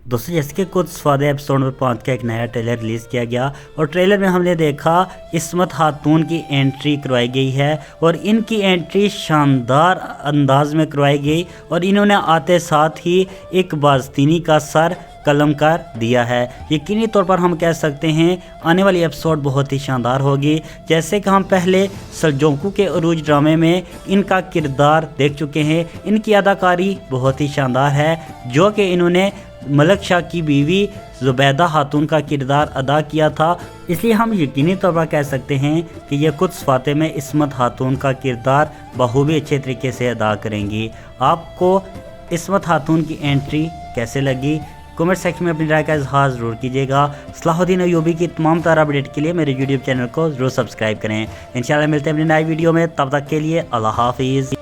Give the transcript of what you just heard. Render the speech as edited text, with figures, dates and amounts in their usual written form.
दोस्तों जैसे कि कुछ स्वादे एपिसोड में 5 का एक नया ट्रेलर रिलीज़ किया गया और ट्रेलर में हमने देखा इस्मत खातून की एंट्री करवाई गई है और इनकी एंट्री शानदार अंदाज में करवाई गई और इन्होंने आते साथ ही एक बाज़तीनी का सर कलम कर दिया है। यकीनी तौर पर हम कह सकते हैं आने वाली एपिसोड बहुत ही शानदार होगी। जैसे कि हम पहले सलजोंकू के अरूज ड्रामे में इनका किरदार देख चुके हैं, इनकी अदाकारी बहुत ही शानदार है जो कि इन्होंने मलक शाह की बीवी ज़ुबैदा खातून का किरदार अदा किया था। इसलिए हम यकीनी तौर पर कह सकते हैं कि यह कुछ फाते में इस्मत खातून का किरदार बखूबी अच्छे तरीके से अदा करेंगी। आपको इस्मत खातून की एंट्री कैसे लगी कमेंट सेक्शन में अपनी राय का इजहार ज़रूर कीजिएगा। सलाहुद्दीन अय्यूबी की तमाम तरह अपडेट के लिए मेरे यूट्यूब चैनल को ज़रूर सब्सक्राइब करें। इंशाल्लाह मिलते हैं अपनी नई वीडियो में, तब तक के लिए अल्लाह हाफिज़।